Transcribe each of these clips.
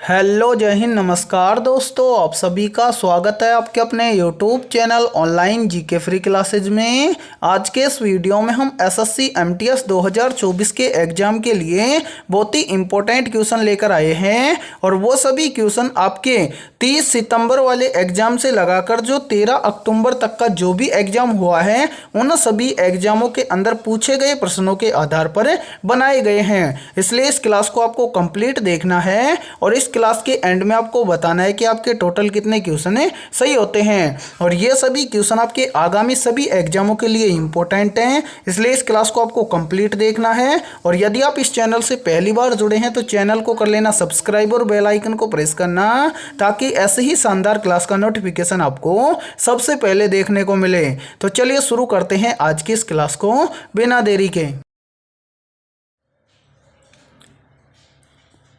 Hello जय हिंद नमस्कार दोस्तों, आप सभी का स्वागत है आपके अपने YouTube channel online GK free classes में। आज के इस वीडियो में हम एसएससी एमटीएस 2024 के एग्जाम के लिए बहुत ही इम्पोर्टेंट क्वेश्चन लेकर आए हैं और वो सभी क्वेश्चन आपके 30 सितंबर वाले एग्जाम से लगाकर जो 13 अक्टूबर तक का जो भी एग्जाम हुआ है उन सभी एग्जामों के अंदर पूछे गए प्रश्नों के आधार पर बनाए गए हैं। इसलिए इस क्लास को आपको कंप्लीट देखना है और इस क्लास के एंड में आपको बताना है कि आपके टोटल कितने क्वेश्चन सही होते हैं और ये सभी क्वेश्चन आपके आगामी सभी एग्जामों के लिए इंपॉर्टेंट हैं। इसलिए इस क्लास को आपको कंप्लीट देखना है और यदि आप इस चैनल से पहली बार जुड़े हैं तो चैनल को कर लेना सब्सक्राइब और बेल आइकन को प्रेस करना ताकि ऐसे ही शानदार क्लास का नोटिफिकेशन आपको सबसे पहले देखने को मिले। तो चलिए शुरू करते हैं आज की इस क्लास को बिना देरी के।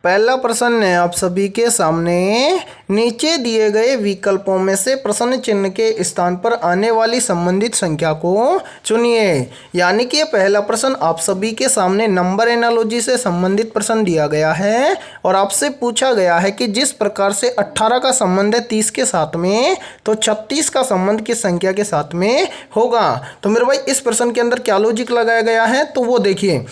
पहला प्रश्न है आप सभी के सामने, नीचे दिए गए विकल्पों में से प्रश्न चिन्ह के स्थान पर आने वाली संबंधित संख्या को चुनिए। यानी कि पहला प्रश्न आप सभी के सामने नंबर एनालॉजी से संबंधित प्रश्न दिया गया है और आपसे पूछा गया है कि जिस प्रकार से 18 का संबंध है 30 के साथ में, तो 36 का संबंध किस संख्या के साथ में होगा। तो मेरे भाई इस प्रश्न के अंदर क्या लॉजिक लगाया गया है तो वो देखिए,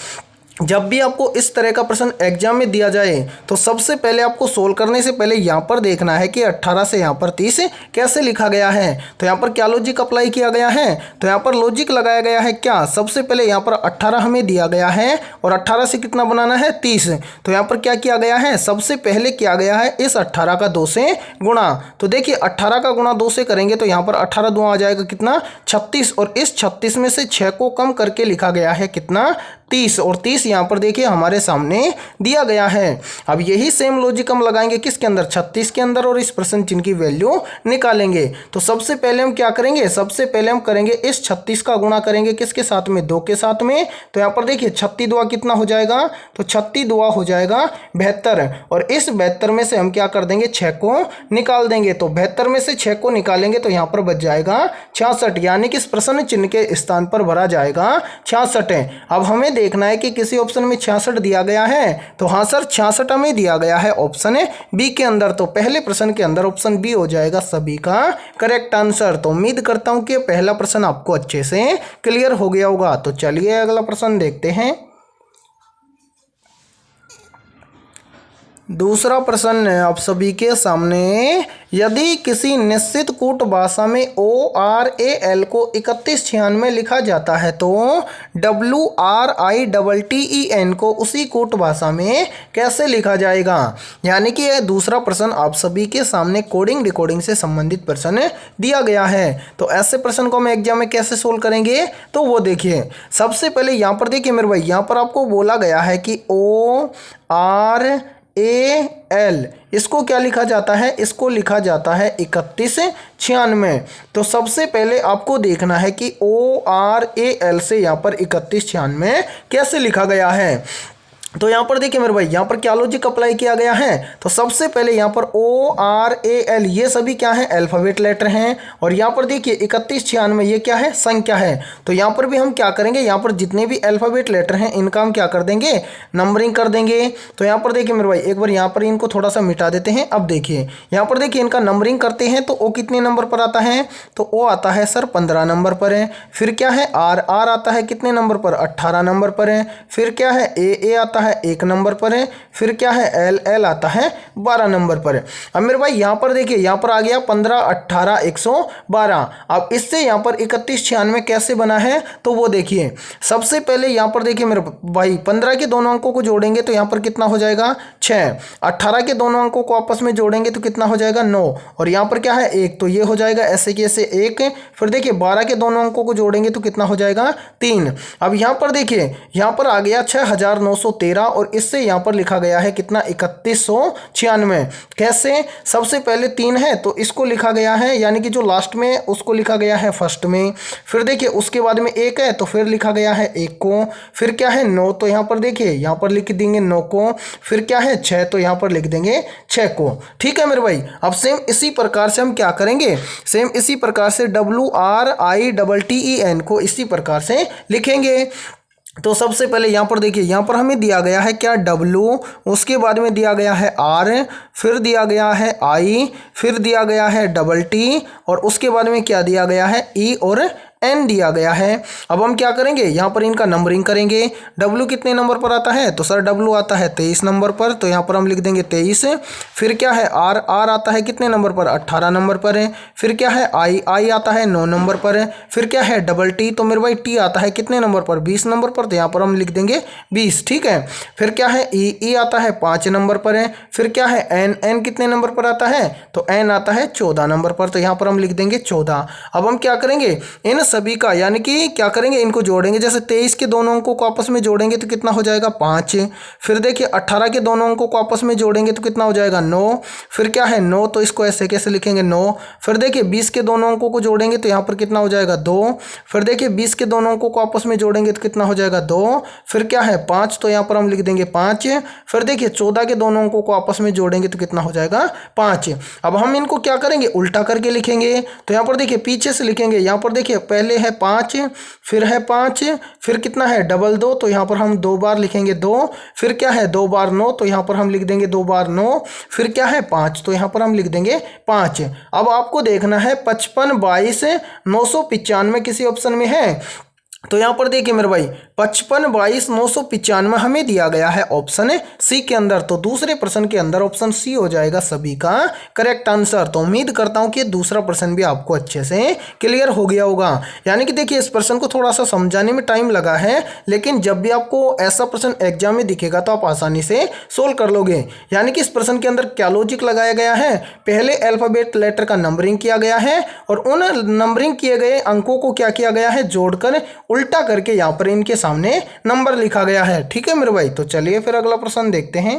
जब भी आपको इस तरह का प्रश्न एग्जाम में दिया जाए तो सबसे पहले आपको सोल्व करने से पहले यहाँ पर देखना है कि 18 से यहाँ पर 30 कैसे लिखा गया है। तो यहाँ पर क्या लॉजिक अप्लाई किया गया है, तो यहाँ पर लॉजिक लगाया गया है क्या, सबसे पहले यहाँ पर 18 हमें दिया गया है और 18 से कितना बनाना है 30। तो यहाँ पर क्या किया गया है, सबसे पहले किया गया है इस 18 का 2 से गुणा। तो देखिए 18 का गुणा 2 से करेंगे तो यहाँ पर 18 2 आ जाएगा कितना 36 और इस 36 में से 6 को कम करके लिखा गया है कितना 30 और 30 यहाँ पर देखिए हमारे सामने दिया गया है। अब यही सेम लॉजिक हम लगाएंगे किसके अंदर 36 के अंदर और इस प्रश्न चिन्ह की वैल्यू निकालेंगे। तो सबसे पहले हम क्या करेंगे, सबसे पहले हम करेंगे इस 36 का गुणा करेंगे किसके साथ में 2 के साथ में। तो यहाँ पर देखिए 36 दुआ कितना हो जाएगा, तो 36 दुआ हो जाएगा 72 और इस 72 में से हम क्या कर देंगे 6 को निकाल देंगे। तो 72 में से 6 को निकालेंगे तो यहाँ पर बच जाएगा 66, यानी कि इस प्रश्न चिन्ह के स्थान पर भरा जाएगा 66। अब हमें देखना है कि किसी ऑप्शन में 66 दिया गया है, तो हाँ सर 66 हमें दिया गया है ऑप्शन बी के अंदर। तो पहले प्रश्न के अंदर ऑप्शन बी हो जाएगा सभी का करेक्ट आंसर। तो उम्मीद करता हूं कि पहला प्रश्न आपको अच्छे से क्लियर हो गया होगा। तो चलिए अगला प्रश्न देखते हैं। दूसरा प्रश्न है आप सभी के सामने, यदि किसी निश्चित कूट भाषा में ORAL को 3196 में लिखा जाता है तो WRITTEN को उसी कूट भाषा में कैसे लिखा जाएगा। यानी कि यह दूसरा प्रश्न आप सभी के सामने कोडिंग डिकोडिंग से संबंधित प्रश्न दिया गया है। तो ऐसे प्रश्न को हम एग्जाम में कैसे सोल्व करेंगे, तो वो देखिए सबसे पहले यहाँ पर देखिए मेरे भाई, यहाँ पर आपको बोला गया है कि ORAL इसको क्या लिखा जाता है, इसको लिखा जाता है 3196। तो सबसे पहले आपको देखना है कि ORAL से यहाँ पर 3196 कैसे लिखा गया है। तो यहाँ पर देखिए मेरे भाई, यहाँ पर क्या लॉजिक अप्लाई किया गया है, तो सबसे पहले यहाँ पर ORAL ये सभी क्या है अल्फाबेट लेटर हैं और यहाँ पर देखिए 3196 ये क्या है संख्या है। तो यहाँ पर भी हम क्या करेंगे, यहाँ पर जितने भी अल्फाबेट लेटर हैं इनका हम क्या कर देंगे नंबरिंग कर देंगे। तो यहाँ पर देखिए मेरे भाई एक बार यहाँ पर इनको थोड़ा सा मिटा देते हैं। अब देखिए यहाँ पर देखिए इनका नंबरिंग करते हैं तो O कितने नंबर पर आता है, तो O आता है सर 15 नंबर पर है। फिर क्या है R आता है कितने नंबर पर 18 नंबर पर है। फिर क्या है A आता है 1 नंबर पर है। फिर क्या है L आता है 12 नंबर पर है। अब मेरे भाई यहाँ पर देखिए यहाँ पर आ गया 15 18 112। अब इससे यहाँ पर 3196 कैसे बना है, तो वो देखिए सबसे पहले यहाँ पर देखिए मेरे भाई 15 के दोनों अंकों को जोड़ेंगे तो यहाँ पर कितना हो जाएगा 6। 18 के दोनों अंकों को आपस में जोड़ेंगे तो कितना हो जाएगा 9 और यहाँ पर क्या है 1, तो ये हो जाएगा ऐसे कि ऐसे 1। फिर देखिए 12 के दोनों अंकों को जोड़ेंगे तो कितना हो जाएगा 3। अब यहाँ पर देखिए यहाँ पर आ गया 6913 और इससे यहाँ पर लिखा गया है कितना 3196। कैसे, सबसे पहले 3 है तो इसको लिखा गया है, यानी कि जो लास्ट में उसको लिखा गया है फर्स्ट में। फिर देखिए उसके बाद में 1 है तो फिर लिखा गया है 1 को। फिर क्या है 9, तो यहाँ पर देखिए यहाँ पर लिख देंगे 9 को। फिर क्या है 6, तो यहाँ पर लिख देंगे 6 को। ठीक है मेरे भाई, अब सेम इसी प्रकार से हम क्या करेंगे, सेम इसी प्रकार से WRITTEN को इसी प्रकार से लिखेंगे। तो सबसे पहले यहाँ पर देखिए, यहाँ पर हमें दिया गया है क्या W, उसके बाद में दिया गया है R, फिर दिया गया है I, फिर दिया गया है T, और उसके बाद में क्या दिया गया है E और N दिया गया है। अब हम क्या करेंगे, यहाँ पर इनका नंबरिंग करेंगे। W कितने नंबर पर आता है, तो सर W आता है 23 नंबर पर, तो यहाँ पर हम लिख देंगे 23। फिर क्या है R आता है कितने नंबर पर, 18 नंबर पर है। फिर क्या है I आता है 9 नंबर पर है। फिर क्या है T, तो मेरे भाई T आता है कितने नंबर पर, 20 नंबर पर, तो यहाँ पर हम लिख देंगे 20, ठीक है। फिर क्या है E आता है 5 नंबर पर है। फिर क्या है N कितने नंबर पर आता है, तो N आता है 14 नंबर पर, तो यहाँ पर हम लिख देंगे 14। अब हम क्या करेंगे, इन सभी का यानी कि क्या करेंगे, इनको जोड़ेंगे। जैसे 23 के दोनों अंकों को आपस में जोड़ेंगे तो कितना हो जाएगा 5। फिर देखिए 18 के दोनों अंकों को आपस में जोड़ेंगे तो कितना हो जाएगा 9। फिर क्या है 9, तो इसको ऐसे कैसे लिखेंगे 9। फिर देखिए 20 के दोनों अंकों को जोड़ेंगे तो यहाँ पर कितना हो जाएगा 2। फिर देखिए 20 के दोनों अंकों को आपस में जोड़ेंगे तो कितना हो जाएगा 2। फिर क्या है 5, तो यहाँ पर हम लिख देंगे 5। फिर देखिए 14 के दोनों अंकों को आपस में जोड़ेंगे तो कितना हो जाएगा 5। अब हम इनको क्या करेंगे, उल्टा करके लिखेंगे। तो यहाँ पर देखिए पीछे से लिखेंगे। यहाँ पर देखिए पहले है 5, फिर है 5, फिर कितना है 2, तो यहाँ पर हम 2 बार लिखेंगे 2। फिर क्या है 2 बार 9, तो यहाँ पर हम लिख देंगे 2 बार 9। फिर क्या है 5, तो यहाँ पर हम लिख देंगे 5। अब आपको देखना है 55, 22, 995 किसी ऑप्शन में है, तो यहाँ पर देखिए मेरे भाई 55, 22, 995 हमें दिया गया है ऑप्शन सी के अंदर। तो दूसरे प्रश्न के अंदर ऑप्शन सी हो जाएगा सभी का करेक्ट आंसर। तो उम्मीद करता हूँ कि दूसरा प्रश्न भी आपको अच्छे से क्लियर हो गया होगा। यानी कि देखिए इस प्रश्न को थोड़ा सा समझाने में टाइम लगा है, लेकिन जब भी आपको ऐसा प्रश्न एग्जाम में दिखेगा तो आप आसानी से सोल्व कर लोगे। यानी कि इस प्रश्न के अंदर क्या लॉजिक लगाया गया है, पहले अल्फाबेट लेटर का नंबरिंग किया गया है और उन नंबरिंग किए गए अंकों को क्या किया गया है, जोड़कर उल्टा करके यहाँ पर इनके सामने नंबर लिखा गया है। ठीक है मेरे भाई, तो चलिए फिर अगला प्रश्न देखते हैं।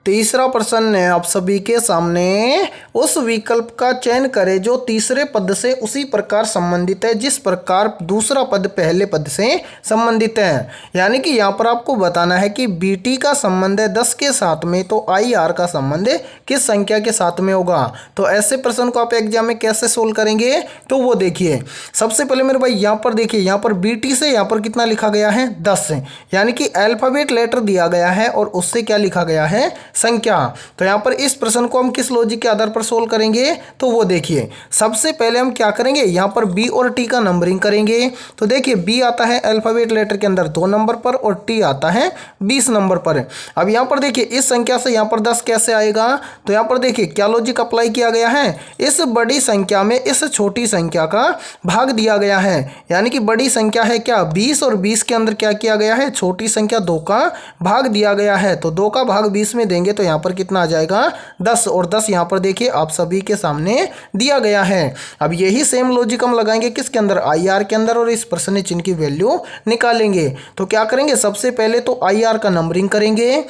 तीसरा प्रश्न है आप सभी के सामने, उस विकल्प का चयन करें जो तीसरे पद से उसी प्रकार संबंधित है जिस प्रकार दूसरा पद पहले पद से संबंधित है। यानी कि यहाँ पर आपको बताना है कि BT का संबंध है 10 के साथ में, तो IR का संबंध किस संख्या के साथ में होगा। तो ऐसे प्रश्न को आप एग्जाम में कैसे सोल्व करेंगे, तो वो देखिए। सबसे पहले मेरे भाई यहाँ पर देखिए, यहाँ पर BT से यहाँ पर कितना लिखा गया है 10, यानी कि अल्फाबेट लेटर दिया गया है और उससे क्या लिखा गया है संख्या। तो यहाँ पर इस प्रश्न को हम किस लॉजिक के आधार पर सोल्व करेंगे, तो वो देखिए। सबसे पहले हम क्या करेंगे, यहाँ पर B और T का नंबरिंग करेंगे। तो देखिए B आता है अल्फाबेट लेटर के अंदर 2 नंबर पर और T आता है 20 नंबर पर। अब यहाँ पर देखिए इस संख्या से यहाँ पर 10 कैसे आएगा, तो यहाँ पर देखिए क्या लॉजिक अप्लाई किया गया है, इस बड़ी संख्या में इस छोटी संख्या का भाग दिया गया है। यानी कि बड़ी संख्या है क्या 20 और 20 के अंदर क्या किया गया है, छोटी संख्या 2 का भाग दिया गया है। तो 2 का भाग 20 में देंगे तो यहाँ पर कितना आ जाएगा 10, और 10 यहाँ पर देखिए आप सभी के सामने दिया गया है। अब यही सेम लॉजिक हम लगाएंगे किसके अंदर, IR के अंदर, और इस प्रश्न चिन्ह की वैल्यू निकालेंगे। तो क्या करेंगे, सबसे पहले तो IR का नंबरिंग करेंगे।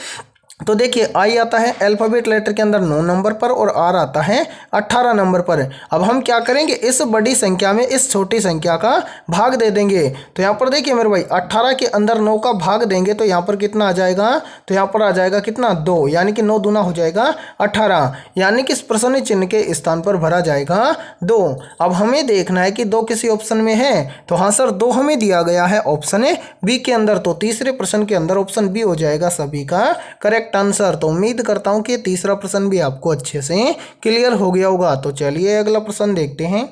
तो देखिए I आता है अल्फाबेट लेटर के अंदर 9 नंबर पर और R आता है 18 नंबर पर। अब हम क्या करेंगे, इस बड़ी संख्या में इस छोटी संख्या का भाग दे देंगे। तो यहाँ पर देखिए मेरे भाई 18 के अंदर 9 का भाग देंगे तो यहाँ पर कितना आ जाएगा, तो यहाँ पर आ जाएगा कितना 2, यानी कि 9 दूना हो जाएगा 18, यानी कि इस प्रश्न चिन्ह के स्थान पर भरा जाएगा 2। अब हमें देखना है कि 2 किसी ऑप्शन में है, तो हाँ सर 2 हमें दिया गया है ऑप्शन B के अंदर। तो तीसरे प्रश्न के अंदर ऑप्शन B हो जाएगा सभी का करेक्ट आंसर। तो उम्मीद करता हूं कि तीसरा प्रश्न भी आपको अच्छे से क्लियर हो गया होगा। तो चलिए अगला प्रश्न देखते हैं।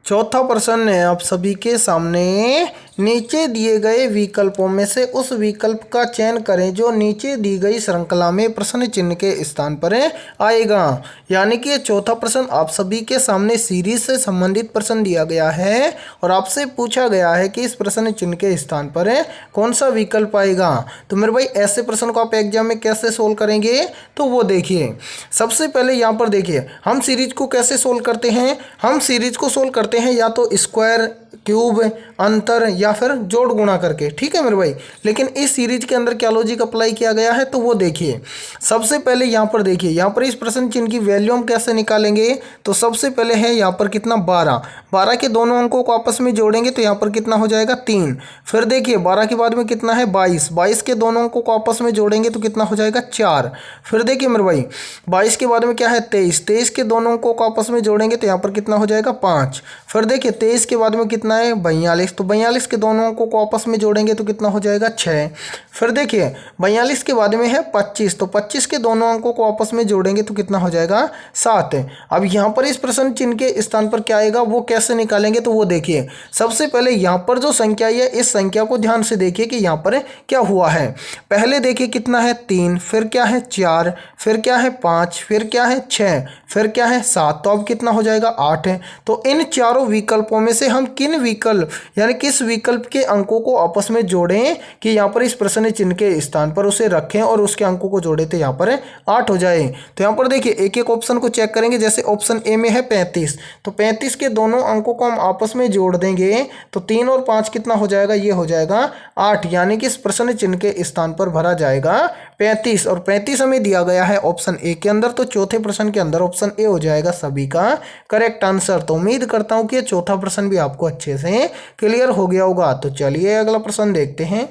चौथा प्रश्न है आप सभी के सामने, नीचे दिए गए विकल्पों में से उस विकल्प का चयन करें जो नीचे दी गई श्रृंखला में प्रश्न चिन्ह के स्थान पर आएगा। यानी कि चौथा प्रश्न आप सभी के सामने सीरीज से संबंधित प्रश्न दिया गया है और आपसे पूछा गया है कि इस प्रश्न चिन्ह के स्थान पर कौन सा विकल्प आएगा। तो मेरे भाई ऐसे प्रश्न को आप एग्जाम में कैसे सोल्व करेंगे, तो वो देखिए। सबसे पहले यहाँ पर देखिए हम सीरीज को कैसे सोल्व करते हैं, हम सीरीज को सोल्व करते हैं या तो स्क्वायर, क्यूब, अंतर या फिर जोड़ गुणा करके, ठीक है मेरे भाई। लेकिन इस सीरीज के अंदर क्या लॉजिक अप्लाई किया गया है तो वो देखिए। सबसे पहले यहाँ पर देखिए, यहाँ पर इस प्रश्न चिन्ह की वैल्यू हम कैसे निकालेंगे, तो सबसे पहले है यहाँ पर कितना 12, 12 के दोनों अंकों को आपस में जोड़ेंगे तो यहाँ पर कितना हो जाएगा 3। फिर देखिए 12 के बाद में कितना है 22, 22 के दोनों अंकों को आपस में जोड़ेंगे तो कितना हो जाएगा 4। फिर देखिए मेरे भाई 22 के बाद में क्या है 23, 23 के दोनों अंकों को आपस में जोड़ेंगे तो यहाँ पर कितना हो जाएगा 5। फिर देखिए 23 के बाद में कितना है 42, तो 42 के दोनों अंकों को आपस में जोड़ेंगे तो कितना हो जाएगा 6। फिर देखिए 42 के बाद में है 25, तो 25 के दोनों अंकों को आपस में जोड़ेंगे तो कितना हो जाएगा 7। अब यहाँ पर इस प्रश्न चिन्ह के स्थान पर क्या आएगा वो कैसे निकालेंगे, तो वो देखिए। सबसे पहले यहाँ पर जो संख्या है इस संख्या को ध्यान से देखिए कि यहाँ पर क्या हुआ है। पहले देखिए कितना है 3, फिर क्या है 4, फिर क्या है 5, फिर क्या है 6, फिर क्या है 7, तो अब कितना हो जाएगा 8 है। तो इन चारों विकल्पों में से हम किन विकल्प यानी किस विकल्प के अंकों को आपस में जोड़ें कि यहाँ पर इस प्रश्न चिन्ह के स्थान पर उसे रखें और उसके अंकों को जोड़े तो यहाँ पर 8 हो जाए। तो यहाँ पर देखिए एक एक ऑप्शन को चेक करेंगे। जैसे ऑप्शन ए में है 35, तो 35 के दोनों अंकों को हम आपस में जोड़ देंगे तो 3 और 5 कितना हो जाएगा, ये हो जाएगा 8, यानी कि इस प्रश्न चिन्ह के स्थान पर भरा जाएगा 35। और 35 हमें दिया गया है ऑप्शन ए के अंदर, तो चौथे प्रश्न के अंदर ऑप्शन ए हो जाएगा सभी का करेक्ट आंसर। तो उम्मीद करता हूँ कि ये चौथा प्रश्न भी आपको अच्छे से क्लियर हो गया होगा। तो चलिए अगला प्रश्न देखते हैं।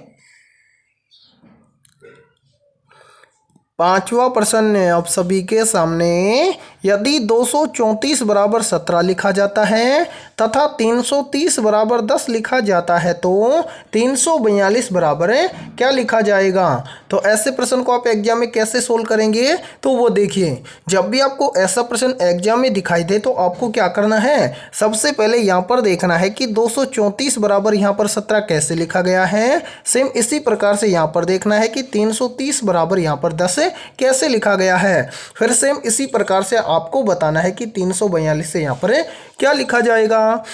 पांचवा प्रश्न है आप सभी के सामने। यदि 234 बराबर 17 लिखा जाता है तथा 330 बराबर 10 लिखा जाता है तो 342 बराबर क्या लिखा जाएगा। तो ऐसे प्रश्न को आप एग्जाम में कैसे सोल्व करेंगे, तो वो देखिए। जब भी आपको ऐसा प्रश्न एग्जाम में दिखाई दे तो आपको क्या करना है, सबसे पहले यहाँ पर देखना है कि 234 बराबर यहाँ पर 17 कैसे लिखा गया है। सेम इसी प्रकार से यहाँ पर देखना है कि 330 बराबर यहाँ पर 10 कैसे लिखा गया है। फिर सेम इसी प्रकार से आपको बताना है कि 342 से यहाँ पर क्या लिखा जाएगा।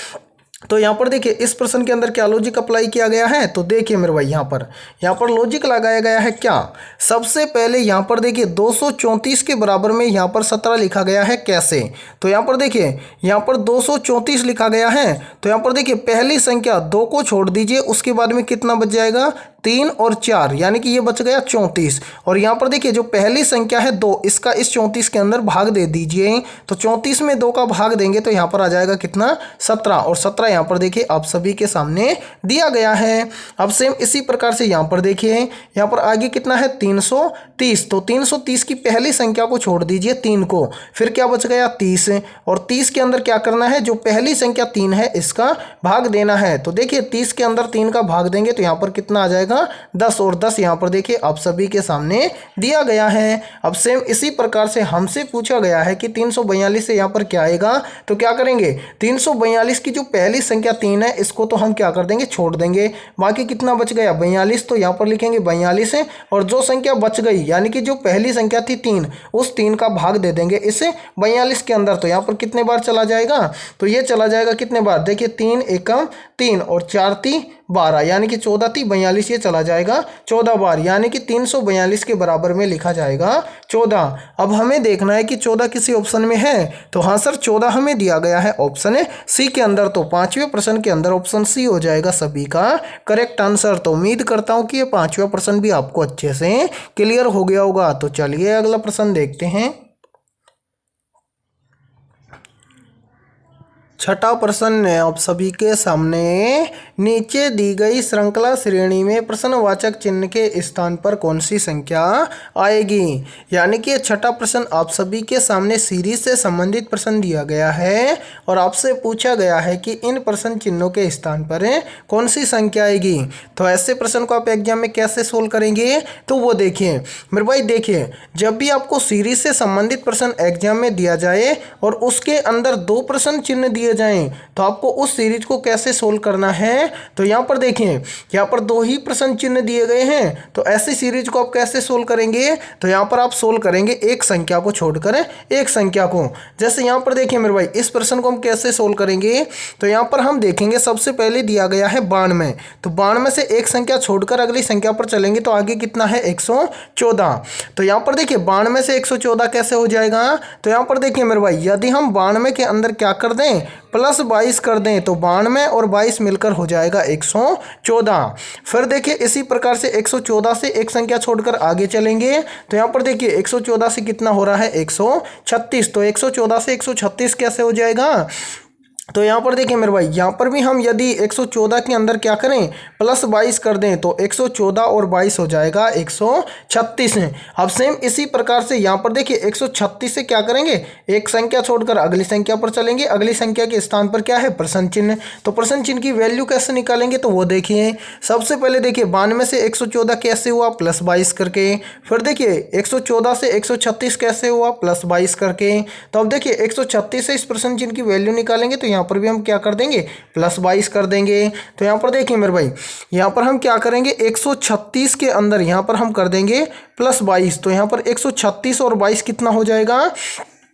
तो यहाँ पर देखिए इस प्रश्न के अंदर क्या लॉजिक अप्लाई किया गया है, तो देखिए मेरे भाई यहाँ पर लॉजिक लगाया गया है क्या। सबसे पहले यहाँ पर देखिए 234 के बराबर में यहाँ पर 17 लिखा गया है कैसे। तो यहाँ पर देखिए यहाँ पर 234 लिखा गया है, तो यहाँ पर देखिए पहली संख्या 2 को छोड़ दीजिए, उसके बाद में कितना बच जाएगा 3 और 4, यानी कि ये बच गया 34। और यहाँ पर देखिए जो पहली संख्या है 2, इसका इस 34 के अंदर भाग दे दीजिए, तो 34 में 2 का भाग देंगे तो यहाँ पर आ जाएगा कितना 17, और 17 यहाँ पर देखिए आप सभी के सामने दिया गया है। अब सेम इसी प्रकार से यहाँ पर देखिए, यहाँ पर आगे कितना है 330, तो 330 की पहली संख्या को छोड़ दीजिए 3 को, फिर क्या बच गया 30, और 30 के अंदर क्या करना है, जो पहली संख्या 3 है इसका भाग देना है। तो देखिए 30 के अंदर 3 का भाग देंगे तो यहाँ पर कितना आ जाएगा 10, और 10 यहाँ पर देखिए आप सभी के सामने दिया गया है। अब सेम इसी प्रकार से हमसे पूछा गया है कि 342 से यहाँ पर क्या आएगा, तो क्या करेंगे 342 की जो पहली संख्या 3 है इसको तो हम क्या कर देंगे छोड़ देंगे, बाकी कितना बच गया 42, तो यहाँ पर लिखेंगे 42 है, और जो संख्या बच गई यानी कि जो पहली संख्या थी 3, उस 3 का भाग दे देंगे इस 42 के अंदर। तो यहाँ पर कितने बार चला जाएगा, तो ये चला जाएगा कितने बार, देखिए 3 एकम 3 और 4 ती 12, यानी कि 14 ती 42, ये चला जाएगा 14 बार, यानी कि 342 के बराबर में लिखा जाएगा 14। अब हमें देखना है कि 14 किसी ऑप्शन में है, तो हाँ सर 14 हमें दिया गया है ऑप्शन सी के अंदर, तो पांचवें प्रश्न के अंदर ऑप्शन सी हो जाएगा सभी का करेक्ट आंसर। तो उम्मीद करता हूँ कि ये पांचवा प्रश्न भी आपको अच्छे से क्लियर हो गया होगा। तो चलिए अगला प्रश्न देखते हैं। छठा प्रश्न है आप सभी के सामने। नीचे दी गई श्रृंखला श्रेणी में प्रश्नवाचक चिन्ह के स्थान पर कौन सी संख्या आएगी। यानी कि छठा प्रश्न आप सभी के सामने सीरीज से संबंधित प्रश्न दिया गया है और आपसे पूछा गया है कि इन प्रश्न चिन्हों के स्थान पर कौन सी संख्या आएगी। तो ऐसे प्रश्न को आप एग्जाम में कैसे सोल्व करेंगे, तो वो देखिए मेरे भाई, देखिए जब भी आपको सीरीज से संबंधित प्रश्न एग्जाम में दिया जाए और उसके अंदर 2 प्रश्न चिन्ह दिए जाएं तो आपको उस सीरीज को कैसे सोल्व करना है। तो यहाँ पर देखिए यहाँ पर 2 ही प्रश्न चिन्ह दिए गए हैं, तो ऐसी सीरीज को आप कैसे सोल्व करेंगे। तो यहाँ पर आप सोल्व करेंगे एक संख्या को छोड़कर एक संख्या को। जैसे यहाँ पर देखिए मेरे भाई, इस प्रश्न को हम कैसे सोल्व करेंगे, तो यहाँ पर हम देखेंगे सबसे पहले दिया गया है 92, तो 92 से एक संख्या छोड़कर अगली संख्या पर चलेंगे तो आगे कितना है 114। तो यहाँ पर देखिए 92 से 114 कैसे हो जाएगा। तो यहाँ पर देखिए मेरे भाई, यदि हम 92 के अंदर क्या कर दें प्लस 22 कर दें तो 92 और 22 मिलकर हो जाएगा 114। फिर देखिए इसी प्रकार से 114 से एक संख्या छोड़कर आगे चलेंगे तो यहाँ पर देखिए 114 से कितना हो रहा है 136। तो 114 से 136 कैसे हो जाएगा? तो यहाँ पर देखिए मेरे भाई, यहाँ पर भी हम यदि 114 के अंदर क्या करें प्लस 22 कर दें तो 114 और 22 हो जाएगा 136। अब सेम इसी प्रकार से यहाँ पर देखिए 136 से क्या करेंगे, एक संख्या छोड़कर अगली संख्या पर चलेंगे। अगली संख्या के स्थान पर क्या है प्रश्न चिन्ह, तो प्रश्न चिन्ह की वैल्यू कैसे निकालेंगे तो वो देखिए। सबसे पहले देखिए 92 से 114 कैसे हुआ प्लस 22 करके। फिर देखिए 114 से 136 कैसे हुआ प्लस 22 करके। तो अब देखिए 136 से इस प्रश्न चिन्ह की वैल्यू निकालेंगे तो यहाँ पर भी हम क्या कर देंगे प्लस 22 कर देंगे। तो यहाँ पर देखिए मेरे भाई, यहाँ पर हम क्या करेंगे 136 के अंदर यहाँ पर हम कर देंगे प्लस 22। तो यहाँ पर 136 और 22 कितना हो जाएगा,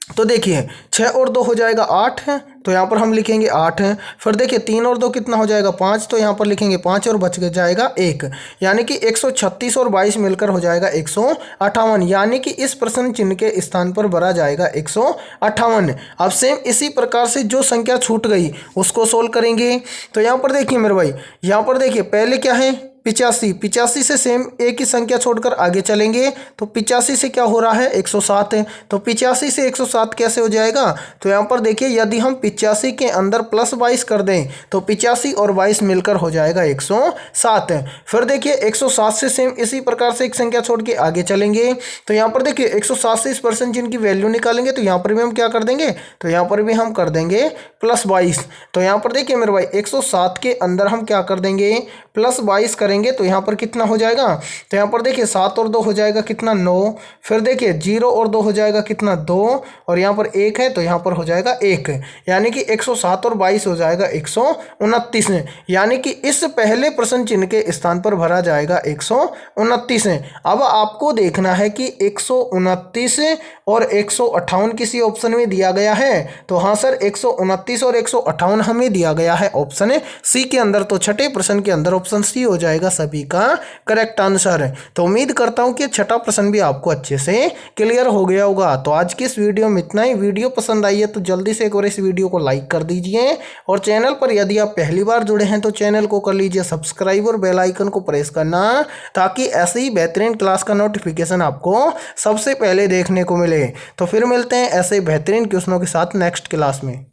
तो देखिए 6 और 2 हो जाएगा 8 है, तो यहाँ पर हम लिखेंगे 8 है। फिर देखिए 3 और 2 कितना हो जाएगा 5, तो यहाँ पर लिखेंगे 5 और बच जाएगा 1, यानी कि 136 और 22 मिलकर हो जाएगा 158, यानी कि इस प्रश्न चिन्ह के स्थान पर भरा जाएगा 158। अब सेम इसी प्रकार से जो संख्या छूट गई उसको सोल्व करेंगे। तो यहाँ पर देखिए मेरे भाई, यहाँ पर देखिए पहले क्या है 85 से सेम एक ही संख्या छोड़कर आगे चलेंगे तो 85 से क्या हो रहा है 107 है। तो 85 से 107 कैसे हो जाएगा, तो यहाँ पर देखिए यदि हम 85 के अंदर प्लस 22 कर दें तो 85 और 22 मिलकर हो जाएगा 107। फिर देखिए 107 से सेम इसी प्रकार से एक संख्या छोड़ के आगे चलेंगे तो यहाँ पर देखिए 107 से इस परसेंट जिनकी वैल्यू निकालेंगे तो यहाँ पर भी हम क्या कर देंगे, तो यहाँ पर भी हम कर देंगे प्लस 22। तो यहाँ पर देखिए मेरे भाई 107 के अंदर हम क्या कर देंगे प्लस 22 करेंगे तो यहाँ पर कितना हो जाएगा, तो यहाँ पर देखिए 7 और 2 हो जाएगा कितना 9। फिर देखिए 0 और 2 हो जाएगा कितना 2, और यहाँ पर 1 है तो यहाँ पर हो जाएगा 1, यानी कि 107 और 22 हो जाएगा 129, यानी कि इस पहले प्रश्न चिन्ह के स्थान पर भरा जाएगा 129। अब आपको देखना है कि 129 और 158 किसी ऑप्शन में दिया गया है, तो हाँ सर 129 और 158 हमें दिया गया है ऑप्शन सी के अंदर, तो छठे प्रश्न के अंदर ऑप्शन सी हो जाएगा सभी का करेक्ट आंसर। तो उम्मीद करता हूं कि छठा प्रश्न भी आपको अच्छे से क्लियर हो गया होगा। तो आज की इस वीडियो में इतना ही। वीडियो पसंद आई है तो जल्दी से एक और इस वीडियो को लाइक कर दीजिए, और चैनल पर यदि आप पहली बार जुड़े हैं तो चैनल को कर लीजिए सब्सक्राइब और बेल आइकन को प्रेस करना, ताकि ऐसे ही बेहतरीन क्लास का नोटिफिकेशन आपको सबसे पहले देखने को मिले। तो फिर मिलते हैं ऐसे बेहतरीन क्वेश्चनों के साथ नेक्स्ट क्लास में।